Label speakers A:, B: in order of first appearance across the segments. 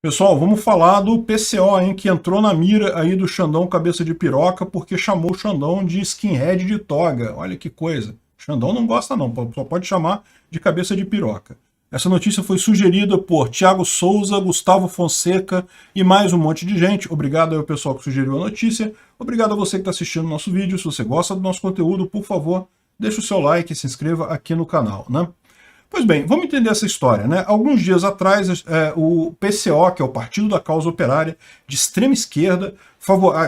A: Pessoal, vamos falar do PCO, hein, que entrou na mira aí do Xandão cabeça de piroca porque chamou o Xandão de skinhead de toga. Olha que coisa. Xandão não gosta não, só pode chamar de cabeça de piroca. Essa notícia foi sugerida por Thiago Souza, Gustavo Fonseca e mais um monte de gente. Obrigado aí ao pessoal que sugeriu a notícia. Obrigado a você que está assistindo o nosso vídeo. Se você gosta do nosso conteúdo, por favor, deixe o seu like e se inscreva aqui no canal, né? Pois bem, vamos entender essa história, né? Alguns dias atrás, o PCO, que é o Partido da Causa Operária, de extrema esquerda,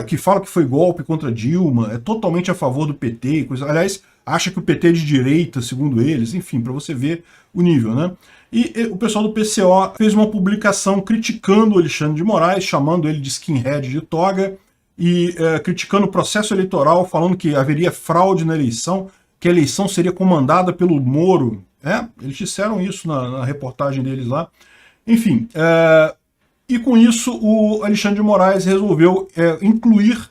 A: que fala que foi golpe contra Dilma, é totalmente a favor do PT, e coisa, aliás, acha que o PT é de direita, segundo eles, enfim, para você ver o nível, né? E o pessoal do PCO fez uma publicação criticando o Alexandre de Moraes, chamando ele de skinhead de toga, e criticando o processo eleitoral, falando que haveria fraude na eleição, que a eleição seria comandada pelo Moro. Eles disseram isso na reportagem deles lá. Enfim, e com isso o Alexandre de Moraes resolveu incluir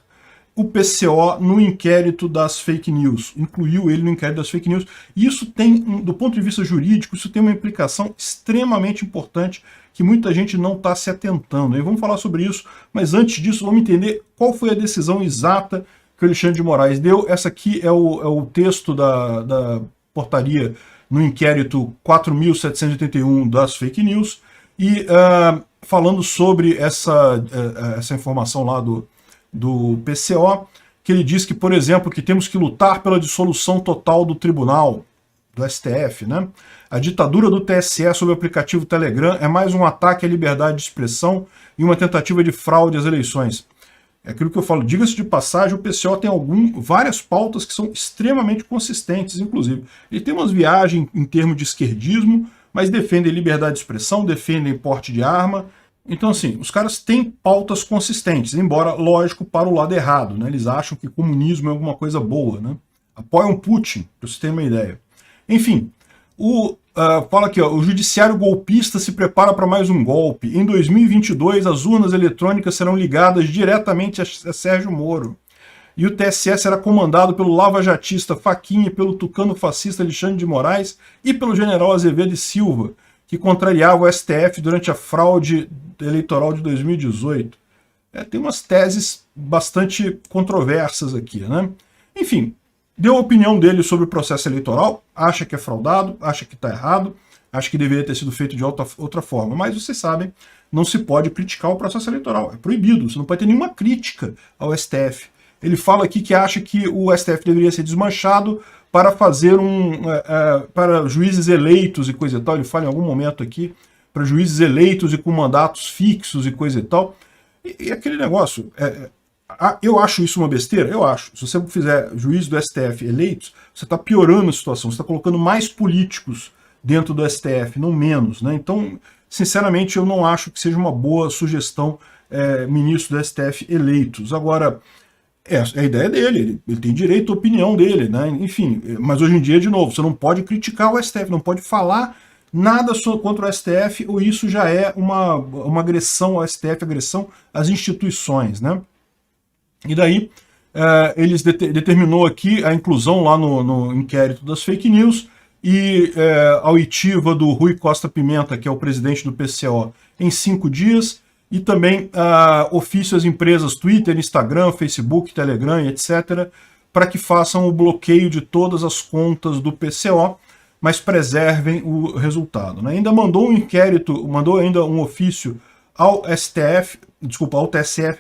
A: o PCO no inquérito das fake news. Incluiu ele no inquérito das fake news. E isso tem, do ponto de vista jurídico, isso tem uma implicação extremamente importante que muita gente não está se atentando. E vamos falar sobre isso, mas antes disso vamos entender qual foi a decisão exata que o Alexandre de Moraes deu. Essa aqui é o texto da portaria no inquérito 4.781 das fake news, e falando sobre essa informação lá do PCO, que ele diz que, por exemplo, que temos que lutar pela dissolução total do tribunal, do STF, né? A ditadura do TSE sobre o aplicativo Telegram é mais um ataque à liberdade de expressão e uma tentativa de fraude às eleições. É aquilo que eu falo, diga-se de passagem, o PCO tem várias pautas que são extremamente consistentes, inclusive. Ele tem umas viagens em termos de esquerdismo, mas defendem liberdade de expressão, defendem porte de arma. Então, assim, os caras têm pautas consistentes, embora, lógico, para o lado errado, né? Eles acham que comunismo é alguma coisa boa, né? Apoiam Putin, para você ter uma ideia. Enfim, fala aqui, ó, o judiciário golpista se prepara para mais um golpe. Em 2022, as urnas eletrônicas serão ligadas diretamente a Sérgio Moro. E o TSE será comandado pelo lava-jatista Fachin, pelo tucano fascista Alexandre de Moraes e pelo general Azevedo e Silva, que contrariava o STF durante a fraude eleitoral de 2018. Tem umas teses bastante controversas aqui, né? Enfim, deu a opinião dele sobre o processo eleitoral, acha que é fraudado, acha que está errado, acha que deveria ter sido feito de outra forma. Mas vocês sabem, não se pode criticar o processo eleitoral, é proibido, você não pode ter nenhuma crítica ao STF. Ele fala aqui que acha que o STF deveria ser desmanchado para fazer para juízes eleitos e coisa e tal. Ele fala em algum momento aqui, para juízes eleitos e com mandatos fixos e coisa e tal. E aquele negócio... eu acho isso uma besteira? Eu acho. Se você fizer juiz do STF eleitos, você está piorando a situação, você está colocando mais políticos dentro do STF, não menos, né? Então, sinceramente, eu não acho que seja uma boa sugestão ministro do STF eleitos. Agora, é a ideia dele, ele tem direito à opinião dele, né? Enfim, mas hoje em dia, de novo, você não pode criticar o STF, não pode falar nada contra o STF, ou isso já é uma agressão ao STF, agressão às instituições, né? E daí, eles determinou aqui a inclusão lá no inquérito das fake news e a oitiva do Rui Costa Pimenta, que é o presidente do PCO, em 5 dias, e também ofício às empresas Twitter, Instagram, Facebook, Telegram, etc., para que façam o bloqueio de todas as contas do PCO, mas preservem o resultado, né? Ainda mandou um inquérito, mandou ainda um ofício ao STF, desculpa, ao TSE,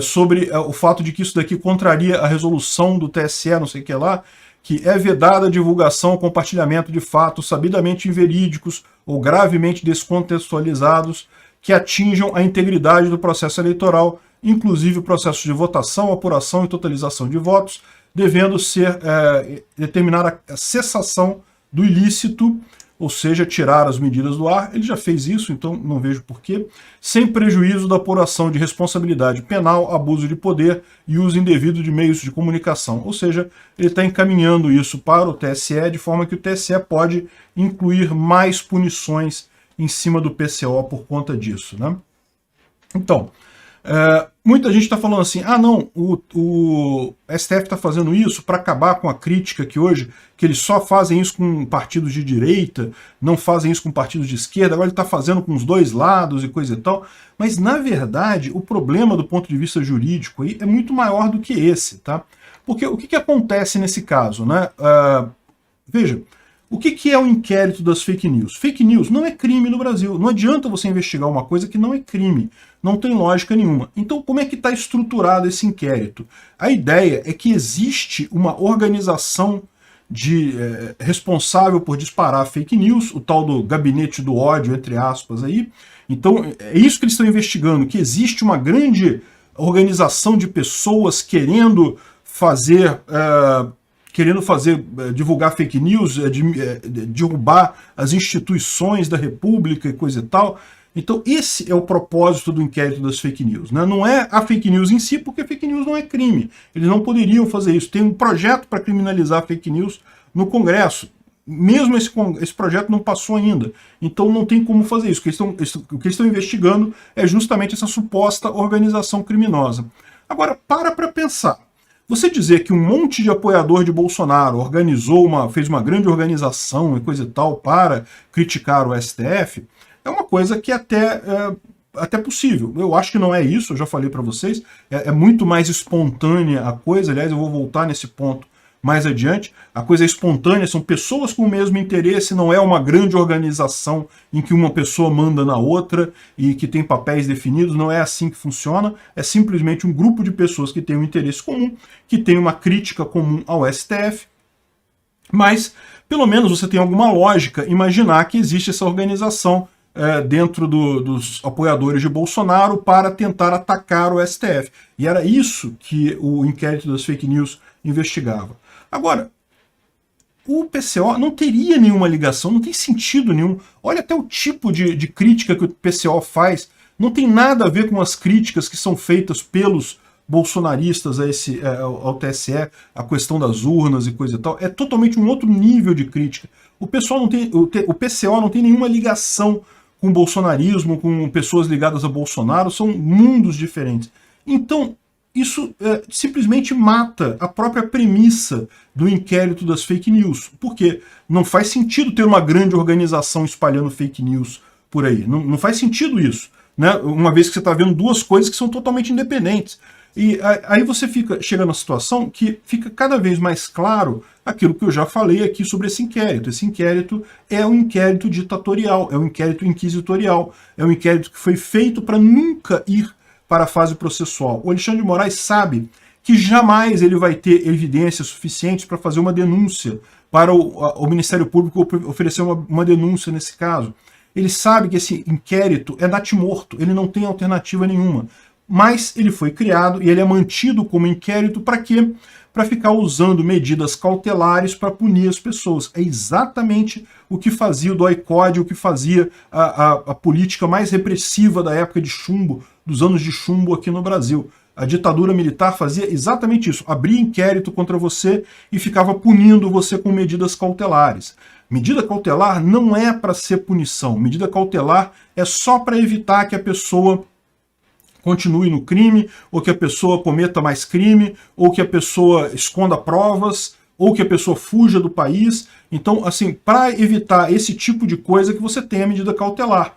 A: sobre o fato de que isso daqui contraria a resolução do TSE, não sei o que lá, que é vedada a divulgação ou compartilhamento de fatos sabidamente inverídicos ou gravemente descontextualizados que atinjam a integridade do processo eleitoral, inclusive o processo de votação, apuração e totalização de votos, devendo ser determinar a cessação do ilícito, ou seja, tirar as medidas do ar. Ele já fez isso, então não vejo porquê, sem prejuízo da apuração de responsabilidade penal, abuso de poder e uso indevido de meios de comunicação. Ou seja, ele está encaminhando isso para o TSE, de forma que o TSE pode incluir mais punições em cima do PCO por conta disso, né? Então, Muita gente está falando assim, ah não, o STF está fazendo isso para acabar com a crítica que hoje, que eles só fazem isso com partidos de direita, não fazem isso com partidos de esquerda, agora ele está fazendo com os dois lados e coisa e tal. Mas, na verdade, o problema do ponto de vista jurídico aí é muito maior do que esse, tá? Porque o que acontece nesse caso, né? Veja, o que é o inquérito das fake news? Fake news não é crime no Brasil. Não adianta você investigar uma coisa que não é crime. Não tem lógica nenhuma. Então, como é que está estruturado esse inquérito? A ideia é que existe uma organização responsável por disparar fake news, o tal do gabinete do ódio, entre aspas, aí. Então, é isso que eles estão investigando, que existe uma grande organização de pessoas querendo fazer divulgar fake news, derrubar as instituições da República e coisa e tal. Então esse é o propósito do inquérito das fake news, né? Não é a fake news em si, porque fake news não é crime. Eles não poderiam fazer isso. Tem um projeto para criminalizar fake news no Congresso. Mesmo esse projeto não passou ainda. Então não tem como fazer isso. O que eles estão investigando é justamente essa suposta organização criminosa. Agora, para pensar. Você dizer que um monte de apoiador de Bolsonaro fez uma grande organização e coisa e tal para criticar o STF, é uma coisa que até possível. Eu acho que não é isso, eu já falei para vocês, é muito mais espontânea a coisa, aliás, eu vou voltar nesse ponto mais adiante. A coisa é espontânea, são pessoas com o mesmo interesse, não é uma grande organização em que uma pessoa manda na outra e que tem papéis definidos, não é assim que funciona, é simplesmente um grupo de pessoas que tem um interesse comum, que tem uma crítica comum ao STF, mas pelo menos você tem alguma lógica imaginar que existe essa organização dentro dos apoiadores de Bolsonaro para tentar atacar o STF. E era isso que o inquérito das fake news investigava. Agora, o PCO não teria nenhuma ligação, não tem sentido nenhum. Olha até o tipo de crítica que o PCO faz. Não tem nada a ver com as críticas que são feitas pelos bolsonaristas ao TSE, a questão das urnas e coisa e tal. É totalmente um outro nível de crítica. O PCO não tem nenhuma ligação com o bolsonarismo, com pessoas ligadas a Bolsonaro, são mundos diferentes. Então, isso simplesmente mata a própria premissa do inquérito das fake news, porque não faz sentido ter uma grande organização espalhando fake news por aí. Não faz sentido isso, né? Uma vez que você está vendo duas coisas que são totalmente independentes. E aí você chega na situação que fica cada vez mais claro aquilo que eu já falei aqui sobre esse inquérito. Esse inquérito é um inquérito ditatorial, é um inquérito inquisitorial, é um inquérito que foi feito para nunca ir para a fase processual. O Alexandre de Moraes sabe que jamais ele vai ter evidências suficientes para fazer uma denúncia, para o Ministério Público oferecer uma denúncia nesse caso. Ele sabe que esse inquérito é natimorto, ele não tem alternativa nenhuma. Mas ele foi criado e ele é mantido como inquérito para quê? Para ficar usando medidas cautelares para punir as pessoas. É exatamente o que fazia o DOI-CODE, o que fazia a política mais repressiva da época de chumbo, dos anos de chumbo aqui no Brasil. A ditadura militar fazia exatamente isso, abria inquérito contra você e ficava punindo você com medidas cautelares. Medida cautelar não é para ser punição, medida cautelar é só para evitar que a pessoa continue no crime, ou que a pessoa cometa mais crime, ou que a pessoa esconda provas, ou que a pessoa fuja do país. Então, assim, para evitar esse tipo de coisa que você tem a medida cautelar.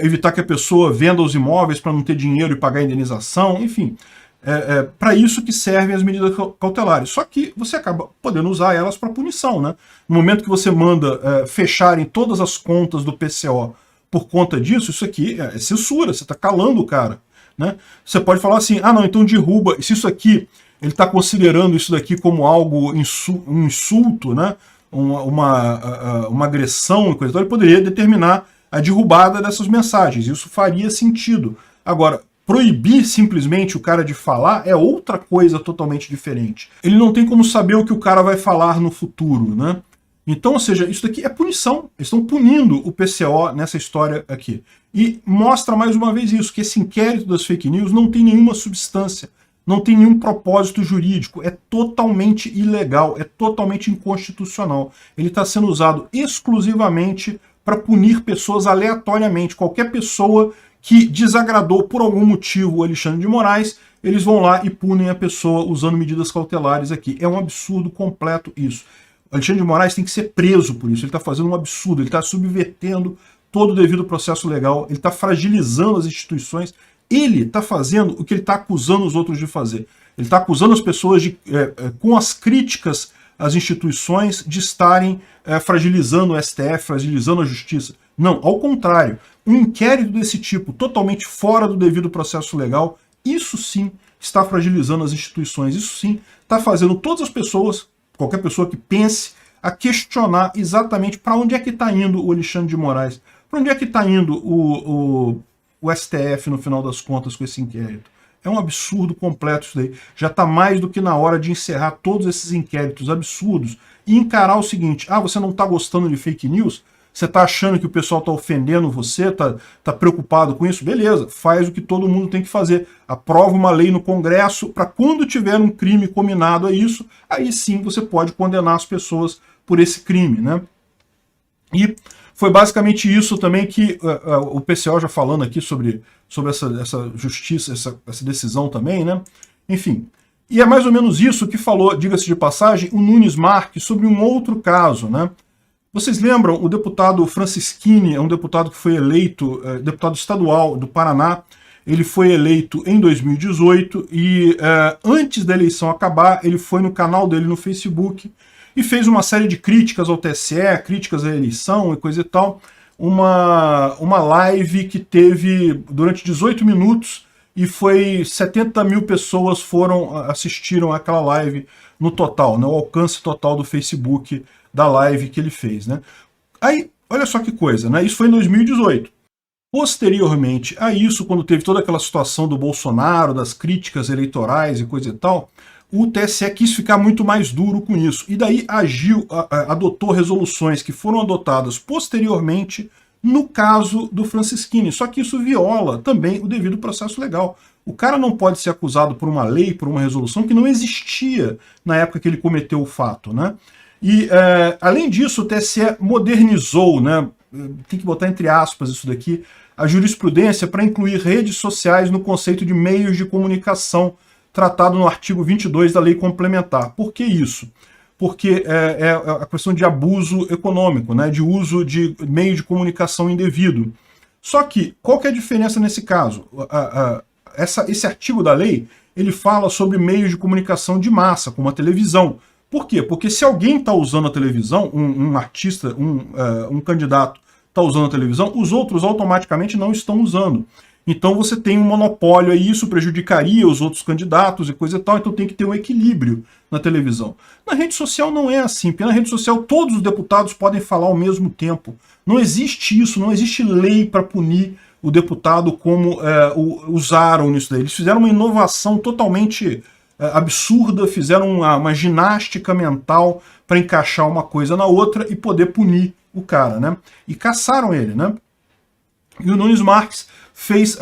A: Evitar que a pessoa venda os imóveis para não ter dinheiro e pagar a indenização, enfim. Para isso que servem as medidas cautelares. Só que você acaba podendo usar elas para punição, né? No momento que você manda fecharem todas as contas do PCO por conta disso, isso aqui é censura, você está calando o cara. Né? Você pode falar assim, ah não, então derruba, se isso aqui, ele está considerando isso daqui como algo, um insulto, né? uma agressão, coisa, então ele poderia determinar a derrubada dessas mensagens, isso faria sentido. Agora, proibir simplesmente o cara de falar é outra coisa totalmente diferente. Ele não tem como saber o que o cara vai falar no futuro, né? Então, ou seja, isso daqui é punição. Eles estão punindo o PCO nessa história aqui. E mostra mais uma vez isso, que esse inquérito das fake news não tem nenhuma substância, não tem nenhum propósito jurídico, é totalmente ilegal, é totalmente inconstitucional. Ele está sendo usado exclusivamente para punir pessoas aleatoriamente. Qualquer pessoa que desagradou por algum motivo o Alexandre de Moraes, eles vão lá e punem a pessoa usando medidas cautelares aqui. É um absurdo completo isso. O Alexandre de Moraes tem que ser preso por isso. Ele está fazendo um absurdo, ele está subvertendo todo o devido processo legal, ele está fragilizando as instituições, ele está fazendo o que ele está acusando os outros de fazer. Ele está acusando as pessoas, com as críticas às instituições, de estarem fragilizando o STF, fragilizando a justiça. Não, ao contrário. Um inquérito desse tipo, totalmente fora do devido processo legal, isso sim está fragilizando as instituições, isso sim está fazendo todas as pessoas, qualquer pessoa que pense, a questionar exatamente para onde é que está indo o Alexandre de Moraes, para onde é que está indo o STF no final das contas com esse inquérito. É um absurdo completo isso daí. Já está mais do que na hora de encerrar todos esses inquéritos absurdos e encarar o seguinte: ah, você não está gostando de fake news? Você está achando que o pessoal está ofendendo você, está preocupado com isso? Beleza, faz o que todo mundo tem que fazer. Aprova uma lei no Congresso para quando tiver um crime combinado a isso, aí sim você pode condenar as pessoas por esse crime, né? E foi basicamente isso também que o PCO já falando aqui sobre essa justiça, essa decisão também, né? Enfim, e é mais ou menos isso que falou, diga-se de passagem, o Nunes Marques sobre um outro caso, né? Vocês lembram, o deputado Francisquini, é um deputado que foi eleito, deputado estadual do Paraná, ele foi eleito em 2018 e antes da eleição acabar, ele foi no canal dele no Facebook e fez uma série de críticas ao TSE, críticas à eleição e coisa e tal, uma live que teve durante 18 minutos e foi 70 mil pessoas assistiram aquela live no total, né, o alcance total do Facebook da live que ele fez, né? Aí, olha só que coisa, né? Isso foi em 2018. Posteriormente a isso, quando teve toda aquela situação do Bolsonaro, das críticas eleitorais e coisa e tal, o TSE quis ficar muito mais duro com isso. E daí adotou resoluções que foram adotadas posteriormente no caso do Francisquini. Só que isso viola também o devido processo legal. O cara não pode ser acusado por uma lei, por uma resolução que não existia na época que ele cometeu o fato, né? E, além disso, o TSE modernizou, né, tem que botar entre aspas isso daqui, a jurisprudência para incluir redes sociais no conceito de meios de comunicação tratado no artigo 22 da lei complementar. Por que isso? Porque é a questão de abuso econômico, né, de uso de meio de comunicação indevido. Só que, qual que é a diferença nesse caso? Esse artigo da lei, ele fala sobre meios de comunicação de massa, como a televisão. Por quê? Porque se alguém está usando a televisão, um artista, um candidato está usando a televisão, os outros automaticamente não estão usando. Então você tem um monopólio aí, isso prejudicaria os outros candidatos e coisa e tal, então tem que ter um equilíbrio na televisão. Na rede social não é assim, porque na rede social todos os deputados podem falar ao mesmo tempo. Não existe isso, não existe lei para punir o deputado como usaram nisso daí. Eles fizeram uma inovação totalmente absurda, fizeram uma ginástica mental para encaixar uma coisa na outra e poder punir o cara, né? E caçaram ele, né? E o Nunes Marques fez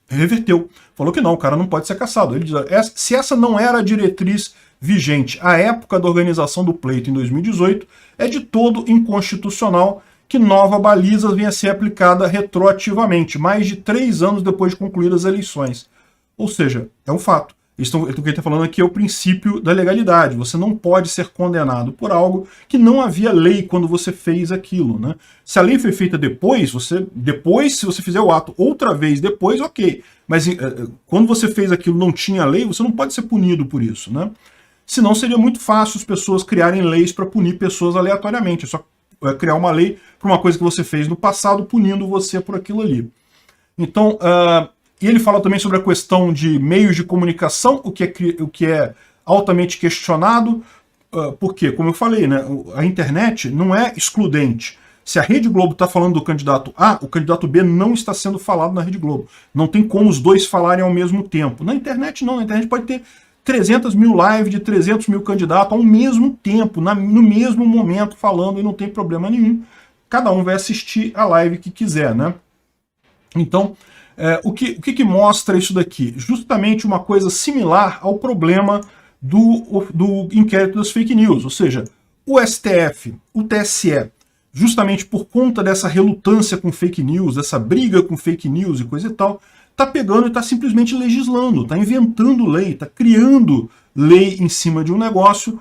A: reverteu, falou que não, o cara não pode ser caçado. Ele diz, se essa não era a diretriz vigente à época da organização do pleito em 2018, é de todo inconstitucional que nova baliza venha a ser aplicada retroativamente, mais de 3 anos depois de concluídas as eleições. Ou seja, é um fato. O que ele está falando aqui é o princípio da legalidade. Você não pode ser condenado por algo que não havia lei quando você fez aquilo, né? Se a lei foi feita depois, se você fizer o ato outra vez depois, ok. Mas quando você fez aquilo não tinha lei, você não pode ser punido por isso, né? Senão seria muito fácil as pessoas criarem leis para punir pessoas aleatoriamente. É só criar uma lei para uma coisa que você fez no passado, punindo você por aquilo ali. Então, e ele fala também sobre a questão de meios de comunicação, o que é altamente questionado, porque, como eu falei, né, a internet não é excludente. Se a Rede Globo está falando do candidato A, o candidato B não está sendo falado na Rede Globo. Não tem como os dois falarem ao mesmo tempo. Na internet não, na internet pode ter 300 mil lives de 300 mil candidatos ao mesmo tempo, no mesmo momento falando e não tem problema nenhum. Cada um vai assistir a live que quiser, né? Então, o que mostra isso daqui? Justamente uma coisa similar ao problema do inquérito das fake news, ou seja, o STF, o TSE, justamente por conta dessa relutância com fake news, dessa briga com fake news e coisa e tal, está pegando e está simplesmente legislando, está inventando lei, está criando lei em cima de um negócio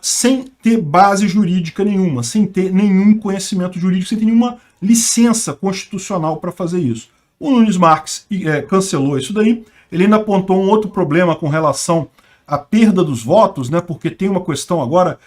A: sem ter base jurídica nenhuma, sem ter nenhum conhecimento jurídico, sem ter nenhuma licença constitucional para fazer isso. O Nunes Marques cancelou isso daí. Ele ainda apontou um outro problema com relação à perda dos votos, né? Porque tem uma questão agora.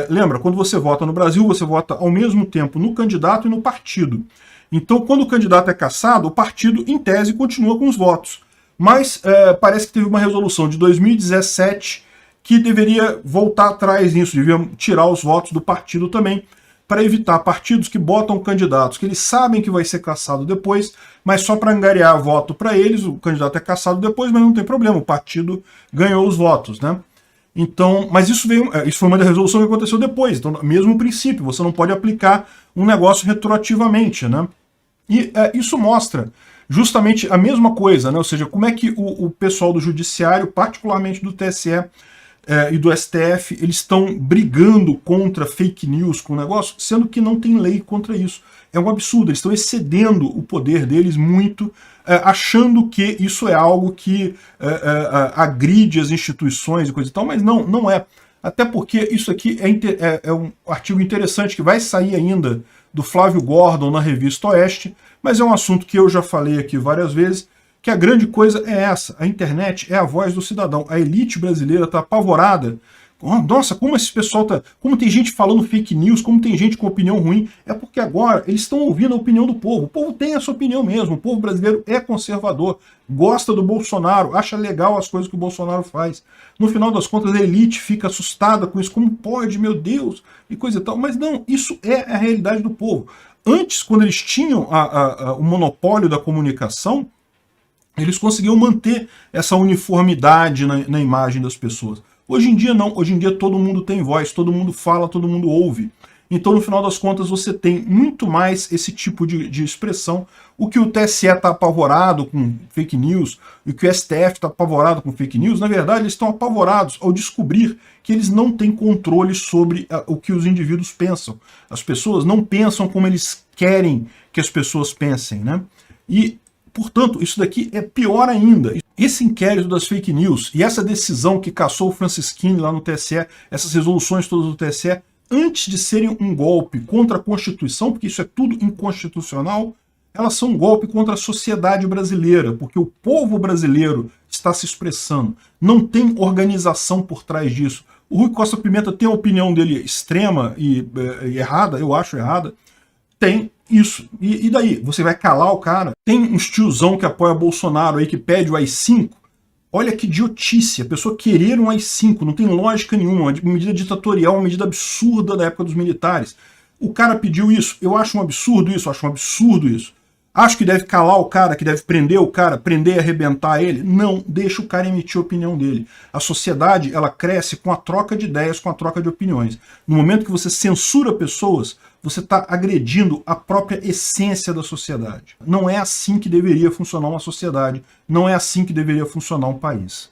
A: Lembra, quando você vota no Brasil, você vota ao mesmo tempo no candidato e no partido. Então, quando o candidato é cassado, o partido, em tese, continua com os votos. Mas parece que teve uma resolução de 2017 que deveria voltar atrás nisso, devia tirar os votos do partido também, para evitar partidos que botam candidatos que eles sabem que vai ser cassado depois, mas só para angariar voto para eles, o candidato é cassado depois, mas não tem problema, o partido ganhou os votos, né? Então, mas isso foi uma resolução que aconteceu depois, então, mesmo princípio, você não pode aplicar um negócio retroativamente, né? E isso mostra justamente a mesma coisa, né? Ou seja, como é que o pessoal do judiciário, particularmente do TSE, e do STF, eles estão brigando contra fake news com o negócio, sendo que não tem lei contra isso. É um absurdo, eles estão excedendo o poder deles muito, achando que isso é algo que agride as instituições e coisa e tal, mas não é. Até porque isso aqui é um artigo interessante que vai sair ainda do Flávio Gordon na Revista Oeste, mas é um assunto que eu já falei aqui várias vezes, que a grande coisa é essa, a internet é a voz do cidadão. A elite brasileira está apavorada. Nossa, como esse pessoal tá... Como tem gente falando fake news, como tem gente com opinião ruim, é porque agora eles estão ouvindo a opinião do povo. O povo tem essa opinião mesmo, o povo brasileiro é conservador, gosta do Bolsonaro, acha legal as coisas que o Bolsonaro faz. No final das contas, a elite fica assustada com isso, como pode, meu Deus, e coisa e tal. Mas não, isso é a realidade do povo. Antes, quando eles tinham o monopólio da comunicação, eles conseguiam manter essa uniformidade na imagem das pessoas. Hoje em dia não, hoje em dia todo mundo tem voz, todo mundo fala, todo mundo ouve. Então no final das contas você tem muito mais esse tipo de expressão. O que o TSE está apavorado com fake news, e o que o STF está apavorado com fake news, na verdade eles estão apavorados ao descobrir que eles não têm controle sobre o que os indivíduos pensam. As pessoas não pensam como eles querem que as pessoas pensem, né? E portanto, isso daqui é pior ainda. Esse inquérito das fake news e essa decisão que cassou o Francisquini lá no TSE, essas resoluções todas do TSE, antes de serem um golpe contra a Constituição, porque isso é tudo inconstitucional, elas são um golpe contra a sociedade brasileira, porque o povo brasileiro está se expressando. Não tem organização por trás disso. O Rui Costa Pimenta tem a opinião dele extrema e errada, eu acho errada. Tem isso. E daí? Você vai calar o cara? Tem uns tiozão que apoia Bolsonaro aí, que pede o AI-5. Olha que idiotice, a pessoa querer um AI-5, não tem lógica nenhuma, uma medida ditatorial, uma medida absurda da época dos militares. O cara pediu isso, eu acho um absurdo isso, acho um absurdo isso. Acho que deve calar o cara, que deve prender o cara, prender e arrebentar ele. Não, deixa o cara emitir a opinião dele. A sociedade, ela cresce com a troca de ideias, com a troca de opiniões. No momento que você censura pessoas, você está agredindo a própria essência da sociedade. Não é assim que deveria funcionar uma sociedade, não é assim que deveria funcionar um país.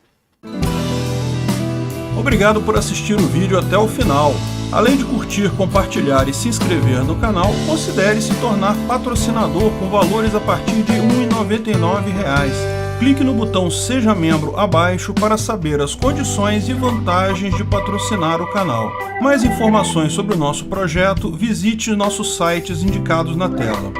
A: Obrigado por assistir o vídeo até o final. Além de curtir, compartilhar e se inscrever no canal, considere se tornar patrocinador com valores a partir de R$ 1,99. Clique no botão Seja Membro abaixo para saber as condições e vantagens de patrocinar o canal. Mais informações sobre o nosso projeto, visite nossos sites indicados na tela.